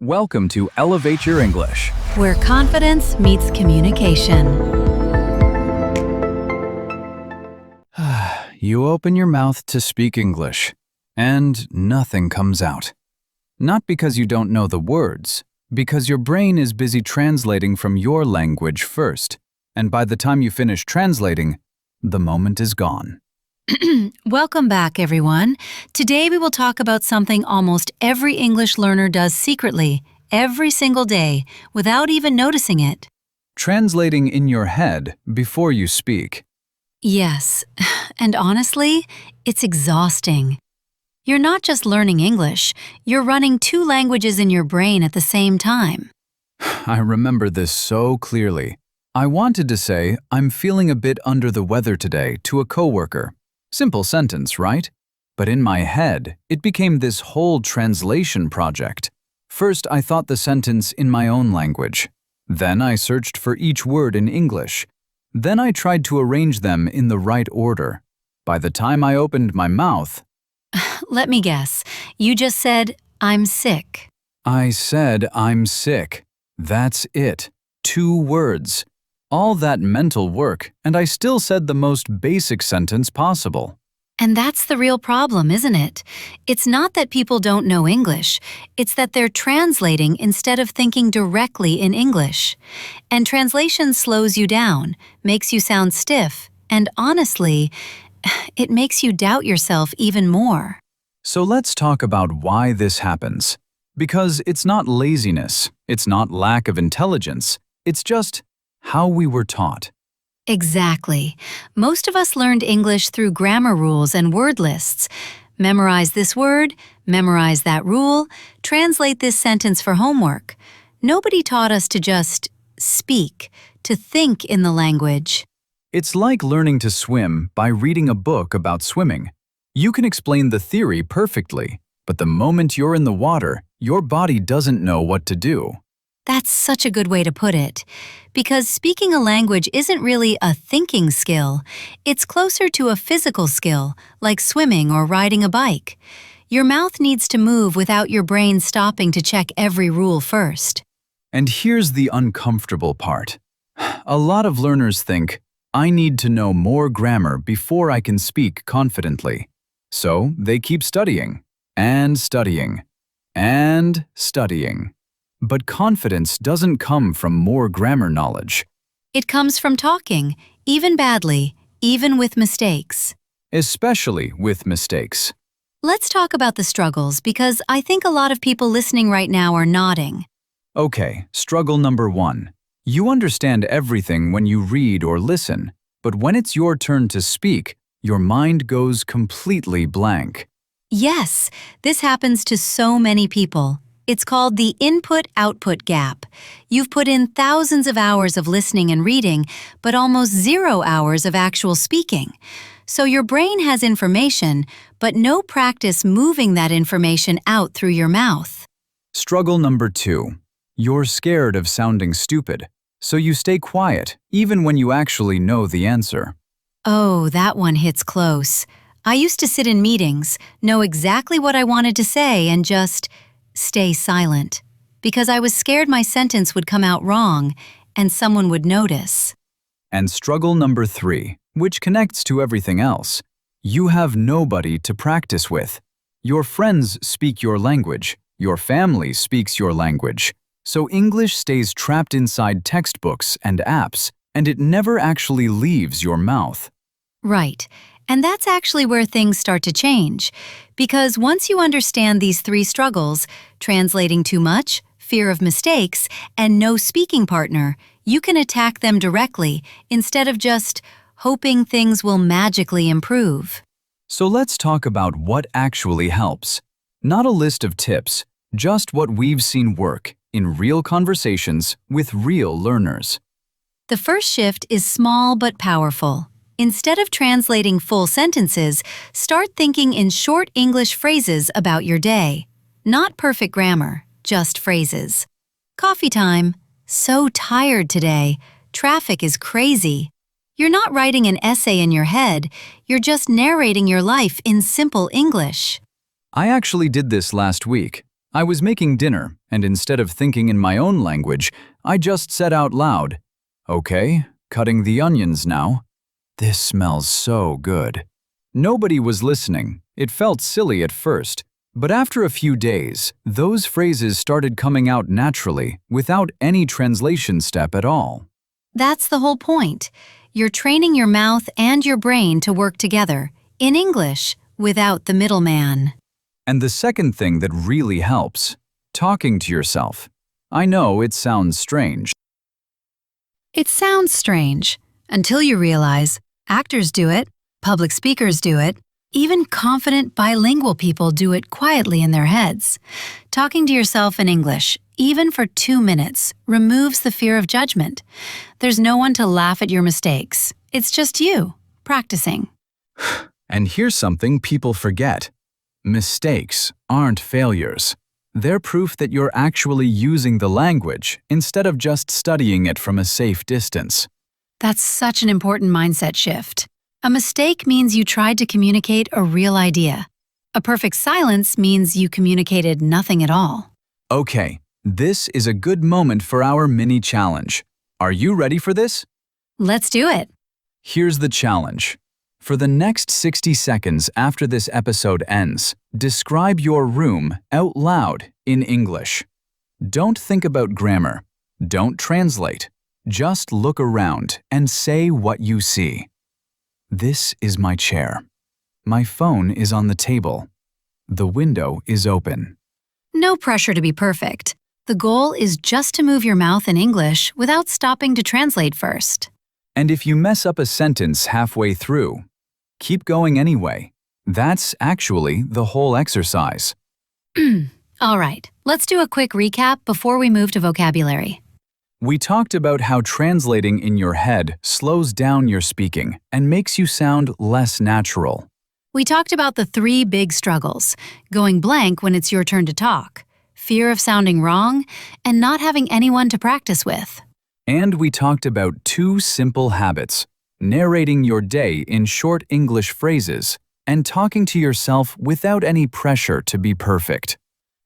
Welcome to Elevate Your English. Where confidence meets communication. You open your mouth to speak English, and nothing comes out. Not because you don't know the words, because your brain is busy translating from your language first, and by the time you finish translating, the moment is gone. Welcome back, everyone. Today we will talk about something almost every English learner does secretly, every single day, without even noticing it. Translating in your head before you speak. Yes, and honestly, it's exhausting. You're not just learning English, you're running two languages in your brain at the same time. I remember this so clearly. I wanted to say, "I'm feeling a bit under the weather today" to a coworker. Simple sentence, right? But in my head, it became this whole translation project. First, I thought the sentence in my own language. Then I searched for each word in English. Then I tried to arrange them in the right order. By the time I opened my mouth, Let me guess, you just said, "I'm sick." I said, "I'm sick." That's it. 2 words. All that mental work, and I still said the most basic sentence possible. And that's the real problem, isn't it? It's not that people don't know English, it's that they're translating instead of thinking directly in English. And translation slows you down, makes you sound stiff, and honestly, it makes you doubt yourself even more. So let's talk about why this happens. Because it's not laziness, it's not lack of intelligence, it's just how we were taught. Exactly. Most of us learned English through grammar rules and word lists. Memorize this word, memorize that rule, translate this sentence for homework. Nobody taught us to just speak, to think in the language. It's like learning to swim by reading a book about swimming. You can explain the theory perfectly, but the moment you're in the water, your body doesn't know what to do. That's such a good way to put it. Because speaking a language isn't really a thinking skill. It's closer to a physical skill, like swimming or riding a bike. Your mouth needs to move without your brain stopping to check every rule first. And here's the uncomfortable part. A lot of learners think, I need to know more grammar before I can speak confidently. So they keep studying, and studying, and studying. But confidence doesn't come from more grammar knowledge. It comes from talking, even badly, even with mistakes. Especially with mistakes. Let's talk about the struggles because I think a lot of people listening right now are nodding. Okay, struggle number 1. You understand everything when you read or listen, but when it's your turn to speak, your mind goes completely blank. Yes, this happens to so many people. It's called the input-output gap. You've put in thousands of hours of listening and reading, but almost 0 hours of actual speaking. So your brain has information, but no practice moving that information out through your mouth. Struggle number 2. You're scared of sounding stupid, so you stay quiet even when you actually know the answer. Oh, that one hits close. I used to sit in meetings, know exactly what I wanted to say, and just stay silent, because I was scared my sentence would come out wrong and someone would notice. And struggle number 3, which connects to everything else. You have nobody to practice with. Your friends speak your language. Your family speaks your language. So English stays trapped inside textbooks and apps, and it never actually leaves your mouth. Right. And that's actually where things start to change. Because once you understand these 3 struggles, translating too much, fear of mistakes, and no speaking partner, you can attack them directly instead of just hoping things will magically improve. So let's talk about what actually helps. Not a list of tips, just what we've seen work in real conversations with real learners. The first shift is small but powerful. Instead of translating full sentences, start thinking in short English phrases about your day. Not perfect grammar, just phrases. Coffee time. So tired today. Traffic is crazy. You're not writing an essay in your head, you're just narrating your life in simple English. I actually did this last week. I was making dinner, and instead of thinking in my own language, I just said out loud, "Okay, cutting the onions now. This smells so good." Nobody was listening. It felt silly at first, but after a few days, those phrases started coming out naturally, without any translation step at all. That's the whole point. You're training your mouth and your brain to work together, in English, without the middleman. And the second thing that really helps, talking to yourself. I know it sounds strange. It sounds strange until you realize actors do it, public speakers do it, even confident bilingual people do it quietly in their heads. Talking to yourself in English, even for 2 minutes, removes the fear of judgment. There's no one to laugh at your mistakes. It's just you, practicing. And here's something people forget. Mistakes aren't failures. They're proof that you're actually using the language instead of just studying it from a safe distance. That's such an important mindset shift. A mistake means you tried to communicate a real idea. A perfect silence means you communicated nothing at all. Okay, this is a good moment for our mini challenge. Are you ready for this? Let's do it. Here's the challenge. For the next 60 seconds after this episode ends, describe your room out loud in English. Don't think about grammar. Don't translate. Just look around and say what you see. This is my chair. My phone is on the table. The window is open. No pressure to be perfect. The goal is just to move your mouth in English without stopping to translate first. And if you mess up a sentence halfway through, keep going anyway. That's actually the whole exercise. All right, let's do a quick recap before we move to vocabulary. We talked about how translating in your head slows down your speaking and makes you sound less natural. We talked about the 3 big struggles: going blank when it's your turn to talk, fear of sounding wrong, and not having anyone to practice with. And we talked about 2 simple habits: narrating your day in short English phrases and talking to yourself without any pressure to be perfect.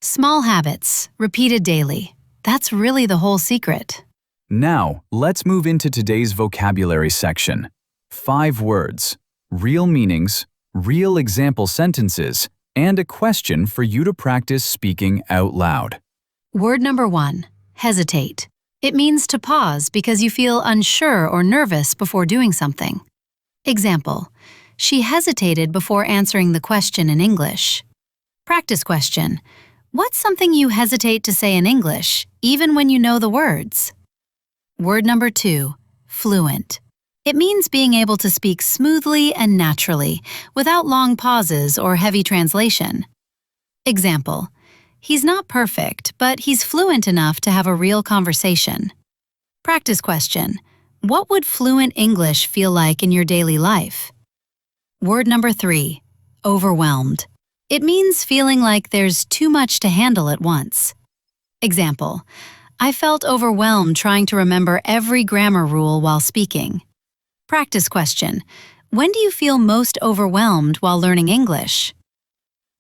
Small habits, repeated daily. That's really the whole secret. Now, let's move into today's vocabulary section. 5 words, real meanings, real example sentences, and a question for you to practice speaking out loud. Word number 1, hesitate. It means to pause because you feel unsure or nervous before doing something. Example, she hesitated before answering the question in English. Practice question, what's something you hesitate to say in English, even when you know the words? Word number 2, fluent. It means being able to speak smoothly and naturally, without long pauses or heavy translation. Example, he's not perfect, but he's fluent enough to have a real conversation. Practice question, what would fluent English feel like in your daily life? Word number 3, overwhelmed. It means feeling like there's too much to handle at once. Example, I felt overwhelmed trying to remember every grammar rule while speaking. Practice question, when do you feel most overwhelmed while learning English?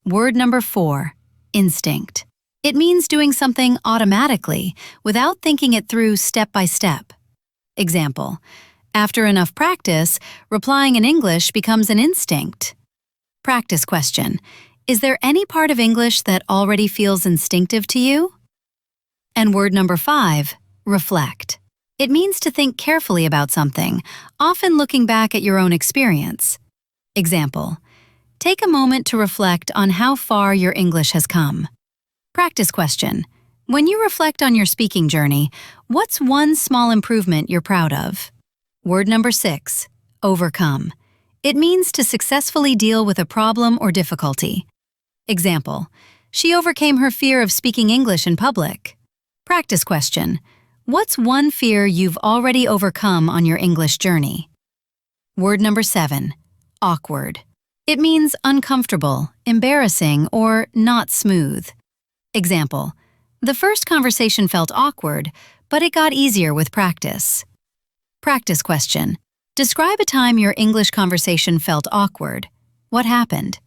Word number 4, instinct. It means doing something automatically without thinking it through step by step. Example, after enough practice, replying in English becomes an instinct. Practice question, is there any part of English that already feels instinctive to you? And word number 5, reflect. It means to think carefully about something, often looking back at your own experience. Example, take a moment to reflect on how far your English has come. Practice question, when you reflect on your speaking journey, what's one small improvement you're proud of? Word number 6, overcome. It means to successfully deal with a problem or difficulty. Example, she overcame her fear of speaking English in public. Practice question, what's one fear you've already overcome on your English journey? Word number 7, awkward. It means uncomfortable, embarrassing, or not smooth. Example, the first conversation felt awkward, but it got easier with practice. Practice question, describe a time your English conversation felt awkward. What happened?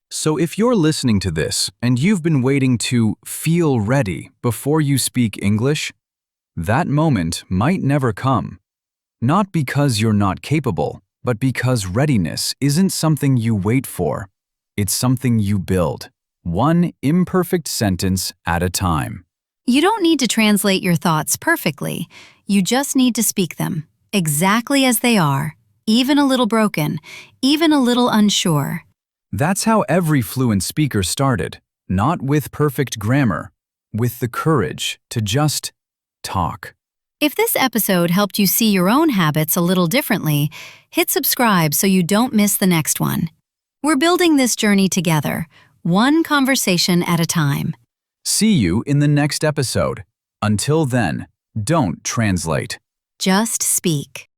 So if you're listening to this and you've been waiting to feel ready before you speak English, that moment might never come. Not because you're not capable, but because readiness isn't something you wait for. It's something you build, one imperfect sentence at a time. You don't need to translate your thoughts perfectly. You just need to speak them, exactly as they are, even a little broken, even a little unsure. That's how every fluent speaker started, not with perfect grammar, with the courage to just talk. If this episode helped you see your own habits a little differently, hit subscribe so you don't miss the next one. We're building this journey together, one conversation at a time. See you in the next episode. Until then, don't translate. Just speak.